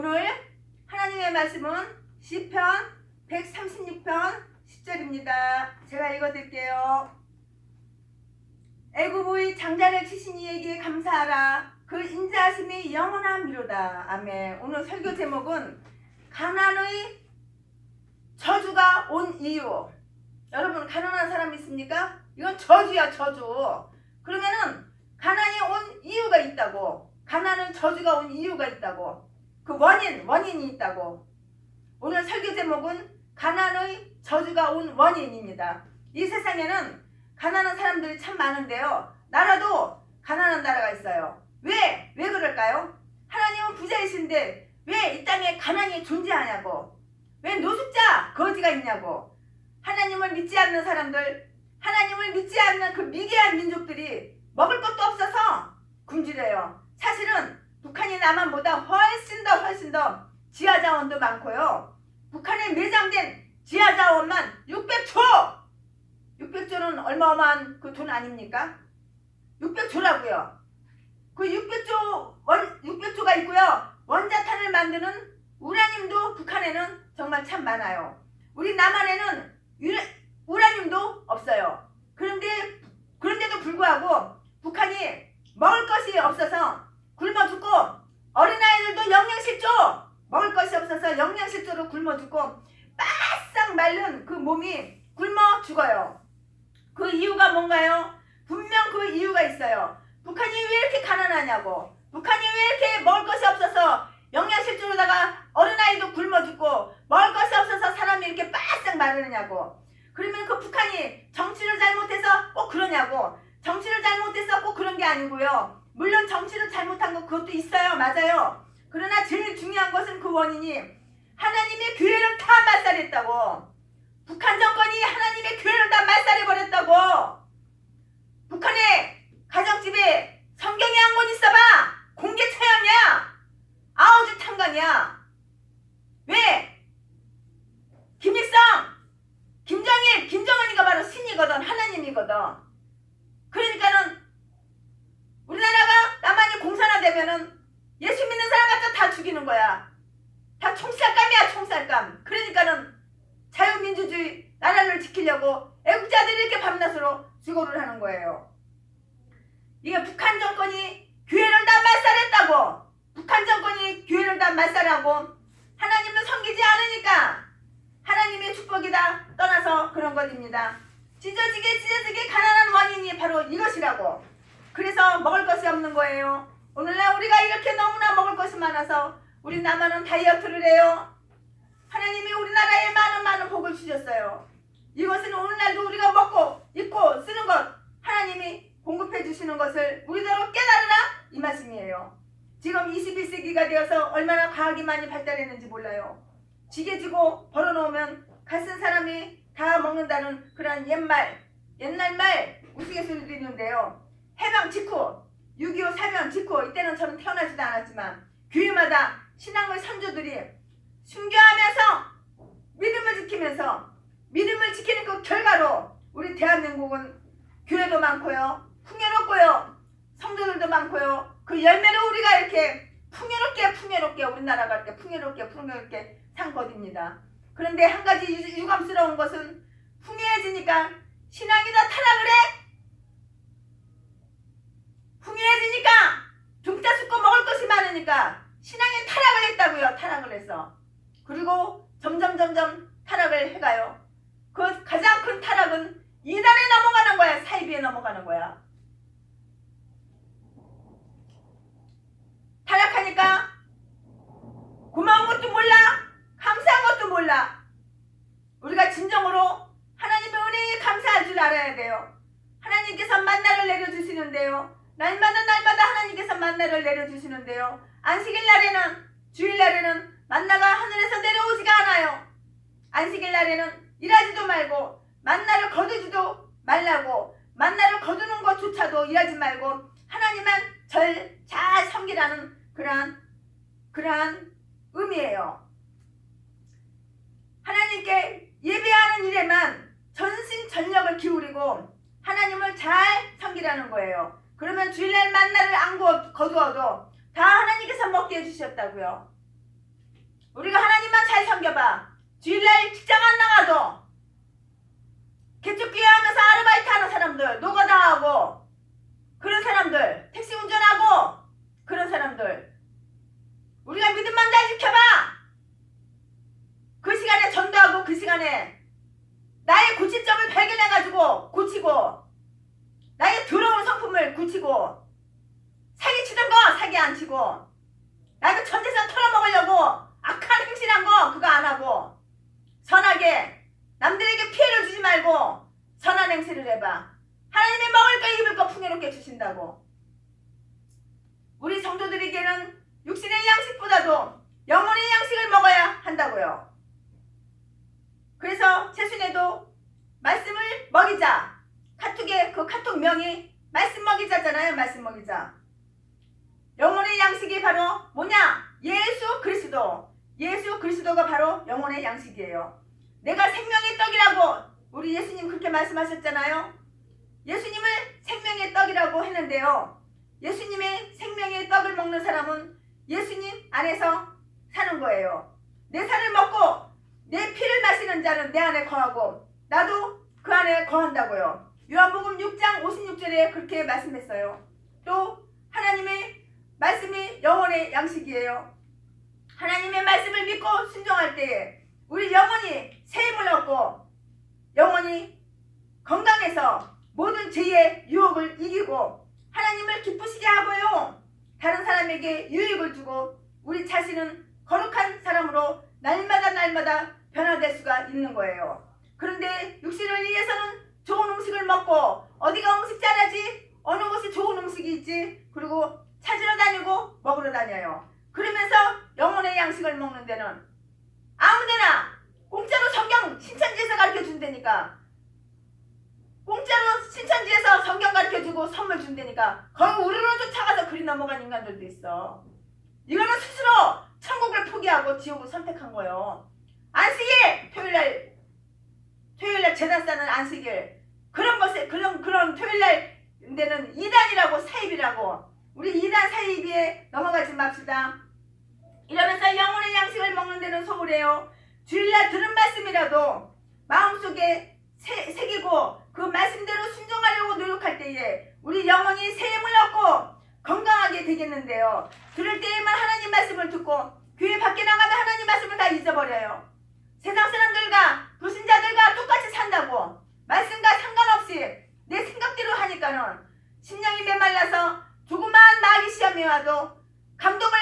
오늘 하나님의 말씀은 시편 136편 10절입니다. 제가 읽어드릴게요. 애굽의 장자를 치신 이에게 감사하라. 그 인자하심이 영원함이로다. 아멘. 오늘 설교 제목은 가난의 저주가 온 이유. 여러분, 가난한 사람 있습니까? 이건 저주야, 저주. 그러면은 가난이 온 이유가 있다고. 가난은 저주가 온 이유가 있다고. 그 원인이 있다고. 오늘 설교 제목은 가난의 저주가 온 원인입니다. 이 세상에는 가난한 사람들이 참 많은데요. 나라도 가난한 나라가 있어요. 왜 그럴까요? 하나님은 부자이신데 왜 이 땅에 가난이 존재하냐고. 왜 노숙자, 거지가 있냐고. 하나님을 믿지 않는 사람들, 하나님을 믿지 않는 그 미개한 민족들이 먹을 것도 없어서 굶주려요. 사실은 북한이 남한보다 훨씬 더 지하자원도 많고요. 북한에 매장된 지하자원만 600조는 얼마어마한 그 돈 아닙니까? 600조라고요. 그 600조가 있고요. 원자탄을 만드는 우라늄도 북한에는 정말 참 많아요. 우리 남한에는 우라늄도 없어요. 그런데도 불구하고 북한이 먹을 것이 없어서 굶어 죽고, 어린아이들도 영양실조, 먹을 것이 없어서 영양실조로 굶어 죽고 바싹 마른 그 몸이 굶어 죽어요. 그 이유가 뭔가요? 분명 그 이유가 있어요. 북한이 왜 이렇게 가난하냐고. 북한이 왜 이렇게 먹을 것이 없어서 영양실조로다가 어린아이도 굶어 죽고 먹을 것이 없어서 사람이 이렇게 바싹 마르냐고. 그러면 그 북한이 정치를 잘못해서 꼭 그러냐고. 정치를 잘못해서 꼭 그런 게 아니고요. 물론 정치를 잘못한 거 그것도 있어요. 맞아요. 그러나 제일 중요한 것은 그 원인이 하나님의 교회를 다 말살했다고. 북한 정권이 하나님의 교회를 다 말살해버렸다고. 북한의 가정집에 성경이 한 권 있어봐. 공개 처형이야. 아우주 탄광이야. 왜? 김일성, 김정일, 김정은이가 바로 신이거든. 하나님이거든. 그러니까는 우리나라가 남한이 공산화되면은 예수 믿는 사람 갖다 다 죽이는 거야. 다 총살감이야, 총살감. 그러니까는 자유민주주의 나라를 지키려고 애국자들이 이렇게 밤낮으로 수고를 하는 거예요. 이게 북한 정권이 교회를 다 말살했다고. 북한 정권이 교회를 다 말살하고 하나님을 섬기지 않으니까 하나님의 축복이 다 떠나서 그런 것입니다. 찢어지게 가난한 원인이 바로 이것이라고. 그래서 먹을 것이 없는 거예요. 오늘날 우리가 이렇게 너무나 먹을 것이 많아서 우리 남한은 다이어트를 해요. 하나님이 우리나라에 많은 복을 주셨어요. 이것은 오늘날도 우리가 먹고 입고 쓰는 것 하나님이 공급해 주시는 것을 우리대로 깨달으라, 이 말씀이에요. 지금 21세기가 되어서 얼마나 과학이 많이 발달했는지 몰라요. 지게 주고 벌어놓으면 갓쓴 사람이 다 먹는다는 그런 옛날 말 우스갯소리도 있는데요. 해방 직후, 6.25 사변 직후, 이때는 저는 태어나지도 않았지만 교회마다 신앙의 선조들이 순교하면서 믿음을 지키면서 믿음을 지키는 그 결과로 우리 대한민국은 교회도 많고요, 풍요롭고요, 성도들도 많고요. 그 열매로 우리가 이렇게 풍요롭게 우리나라가 이렇게 풍요롭게 산 것입니다. 그런데 한 가지 유감스러운 것은 풍요해지니까 신앙이 다 타락을 해. 풍요해지니까 dumta 숫고 먹을 것이 많으니까 신앙이 타락을 했다고요. 타락을 해서. 그리고 점점 타락을 해가요. 그 가장 큰 타락은 이단에 넘어가는 거야. 사이비에 넘어가는 거야. 타락하니까 고마운 것도 몰라, 감사한 것도 몰라. 우리가 진정으로 하나님의 은혜에 감사할 줄 알아야 돼요. 하나님께서 만나를 내려주시는데요. 날마다 하나님께서 만나를 내려주시는데요. 안식일 날에는, 주일날에는 만나가 하늘에서 내려오지가 않아요. 안식일 날에는 일하지도 말고 만나를 거두지도 말라고, 만나를 거두는 것조차도 일하지 말고 하나님만 잘 섬기라는 그러한 의미예요. 하나님께 예배하는 일에만 전심전력을 기울이고 하나님을 잘 섬기라는 거예요. 그러면 주일날 만나를 안 거두어도 다 하나님께서 먹게 해주셨다고요. 우리가 하나님만 잘 섬겨봐. 주일날 직장 안 나가도 개척교회 하면서 아르바이트 하는 사람들, 노가다하고 그런 사람들, 택시 운전하고 그런 사람들, 우리가 믿음만 잘 지켜봐. 그 시간에 전도하고 그 시간에 나의 고치점을 발견해가지고 고치고, 나의 더러운 성품을 고치고, 사기치던 거 사기 안 치고, 나도 전 재산 털어먹으려고 악한 행실한 거 그거 안 하고, 선하게 남들에게 피해를 주지 말고 선한 행실을 해봐. 하나님이 먹을 거 입을 거 풍요롭게 주신다고. 우리 성도들에게는 육신의 양식보다도 영혼의 양식을 먹어야 한다고요. 그래서 최순애도 말씀을 먹이자. 카톡에 그 카톡명이 말씀 먹이자잖아요. 말씀 먹이자. 영혼의 양식이 바로 뭐냐? 예수 그리스도. 예수 그리스도가 바로 영혼의 양식이에요. 내가 생명의 떡이라고 우리 예수님 그렇게 말씀하셨잖아요. 예수님을 생명의 떡이라고 했는데요. 예수님의 생명의 떡을 먹는 사람은 예수님 안에서 사는 거예요. 내 살을 먹고 내 피를 마시는 자는 내 안에 거하고 나도 그 안에 거한다고요. 요한복음 6장 56절에 그렇게 말씀했어요. 또 하나님의 말씀이 영혼의 양식이에요. 하나님의 말씀을 믿고 순종할 때에 우리 영혼이 새 힘을 얻고 영혼이 건강해서 모든 죄의 유혹을 이기고 하나님을 기쁘시게 하고요. 다른 사람에게 유익을 주고 우리 자신은 거룩한 사람으로 날마다 변화될 수가 있는 거예요. 그런데 육신을 위해서는 좋은 음식을 먹고 어디가 음식 잘하지? 어느 곳이 좋은 음식이 있지? 그리고 찾으러 다니고 먹으러 다녀요. 그러면서 영혼의 양식을 먹는 데는 아무데나 공짜로 성경 신천지에서 가르쳐준다니까, 공짜로 신천지에서 성경 가르쳐주고 선물 준다니까 거기 우르르 쫓아가서 그리 넘어간 인간들도 있어. 이거는 스스로 천국을 포기하고 지옥을 선택한 거예요. 안식일 토요일날 제단 싸는 안식일 그런 것에 그런 토요일날 데는 이단이라고 사입이라고 우리 이단 사입에 넘어가지 맙시다. 이러면서 영혼의 양식을 먹는 데는 소홀해요. 주일날 들은 말씀이라도 마음속에 새기고 그 말씀대로 순종하려고 노력할 때에 우리 영혼이 새 힘을 얻고 건강하게 되겠는데요. 들을 때에만 하나님 말씀을 듣고 교회 밖에 나가면 하나님 말씀을 다 잊어버려요. 세상 사람들과 불신자들과 똑같이 산다고 말씀과 상관없이 내 생각대로 하니까는 심령이 메말라서 조그마한 마귀 시험이 와도 감동을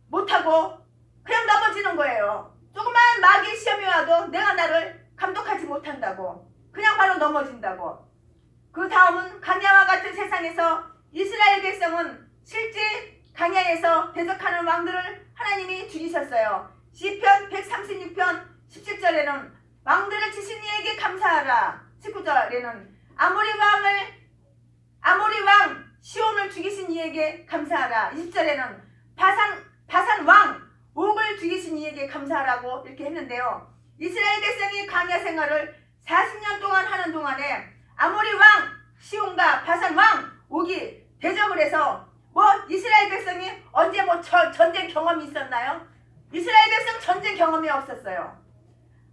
못하고 그냥 넘어지는 거예요. 조그마한 마귀 시험이 와도 내가 나를 감독하지 못한다고 그냥 바로 넘어진다고. 그 다음은 강야와 같은 세상에서 이스라엘 백성은 실제 강야에서 대적하는 왕들을 하나님이 죽이셨어요. 시편 136편 17절에는 왕들을 치신 이에게 감사하라. 19절에는 아모리 왕 시온을 죽이신 이에게 감사하라. 20절에는 바산 왕 옥을 죽이신 이에게 감사하라고 이렇게 했는데요. 이스라엘 백성이 광야 생활을 40년 동안 하는 동안에 아모리 왕 시온과 바산 왕 옥이 대적을 해서 이스라엘 백성이 언제 전쟁 경험이 있었나요? 이스라엘 백성 전쟁 경험이 없었어요.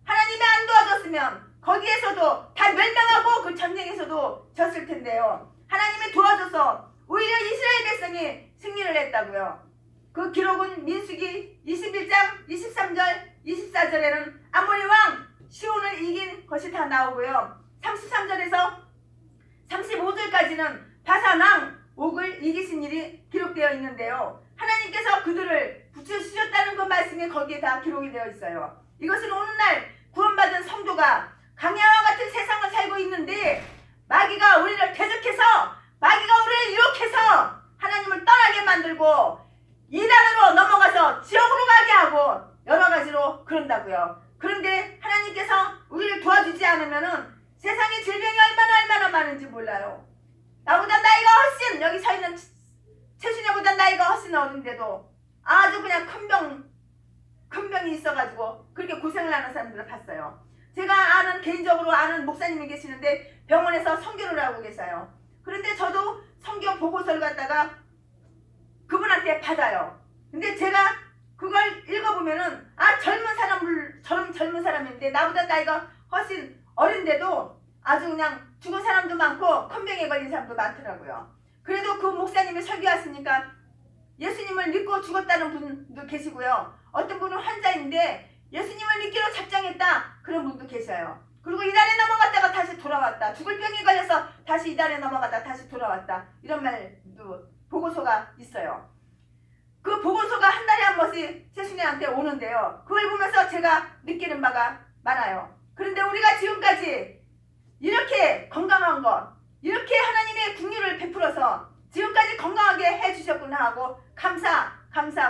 하나님이 안 도와줬으면 거기에서도 다 멸망하고 그 전쟁에서도 졌을 텐데요. 하나님이 도와줘서 오히려 이스라엘 백성이 승리를 했다고요. 그 기록은 민수기 21장 23절 24절에는 아모리 왕 시온을 이긴 것이 다 나오고요. 33절에서 35절까지는 바산 왕 옥을 이기신 일이 기록되어 있는데요. 하나님께서 그들을 붙여주셨다는 그 말씀이 거기에 다 기록이 되어 있어요. 이것은 오늘날 구원받은 성도가 강야와 같은 세상을 살고 있는데 마귀가 우리를 대적해서 마귀가 우리를 유혹해서 하나님을 떠나게 만들고 이단으로 넘어가서 지옥으로 가게 하고 여러 가지로 그런다고요. 그런데 하나님께서 우리를 도와주지 않으면은 세상에 질병이 얼마나 많은지 몰라요. 나보다 나이가 훨씬 여기 서 있는 최순애보다 나이가 훨씬 어린데도 아주 그냥 큰 병이 있어가지고 그렇게 고생을 하는 사람들을 봤어요. 제가 개인적으로 아는 목사님이 계시는데 병원에서 선교를 하고 계세요. 그런데 저도 선교 보고서를 갖다가 그분한테 받아요. 근데 제가 그걸 읽어보면은 젊은 사람인데 나보다 나이가 훨씬 어린데도 아주 그냥 죽은 사람도 많고 컴병에 걸린 사람도 많더라고요. 그래도 그 목사님이 설교하시니까 예수님을 믿고 죽었다는 분도 계시고요. 어떤 분은 환자인데 예수님을 믿기로 작정했다 그런 분도 계셔요. 그리고 이달에 넘어갔다가 다시 돌아왔다. 죽을 병에 걸려서 다시 이달에 넘어갔다 다시 돌아왔다. 이런 말도 보고서가 있어요. 그 보고서가 한 달에 한 번씩 세순이한테 오는데요. 그걸 보면서 제가 느끼는 바가 많아요. 그런데 우리가 지금까지 이렇게 건강한 것, 이렇게 하나님의 긍휼을 베풀어서 지금까지 건강하게 해주셨구나 하고 감사,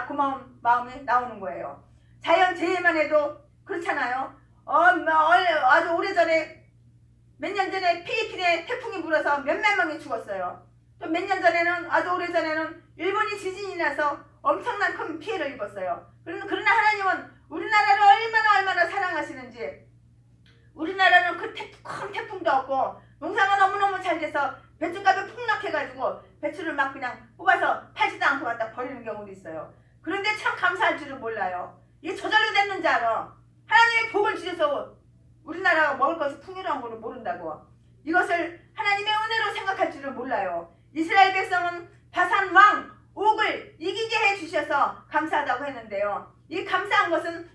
고마운 마음이 나오는 거예요. 자연재해만 해도 그렇잖아요. 아주 오래전에 몇 년 전에 필리핀에 태풍이 불어서 몇몇 명이 죽었어요. 또 몇 년 전에는 아주 오래전에는 일본이 지진이 나서 엄청난 큰 피해를 입었어요. 그러나 하나님은 우리나라를 얼마나 사랑하시는지, 우리나라는 큰 태풍도 없고 농사가 너무너무 잘 돼서 배추값이 폭락해가지고 배추를 막 그냥 뽑아서 팔지도 않고 갖다 버리는 경우도 있어요. 그런데 참 감사할 줄을 몰라요. 이게 저절로 됐는지 알아. 하나님의 복을 주셔서 우리나라가 먹을 것이 풍요로운 것을 모른다고. 이것을 하나님의 은혜로 생각할 줄을 몰라요. 이스라엘 백성은 바산 왕 옥을 이기게 해주셔서 감사하다고 했는데요. 이 감사한 것을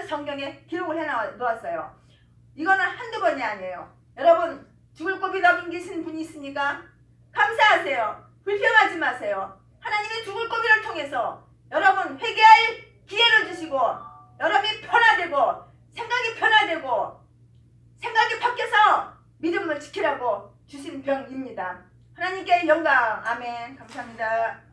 성경에 기록을 해놓았어요. 이거는 한두 번이 아니에요. 여러분 죽을 고비 넘기신 분이 있으니까 감사하세요. 불평하지 마세요. 하나님의 죽을 고비를 통해서 여러분 회개할 기회를 주시고 여러분이 변화되고 생각이 바뀌어서 믿음을 지키라고 주신 병입니다. 하나님께 영광. 아멘. 감사합니다.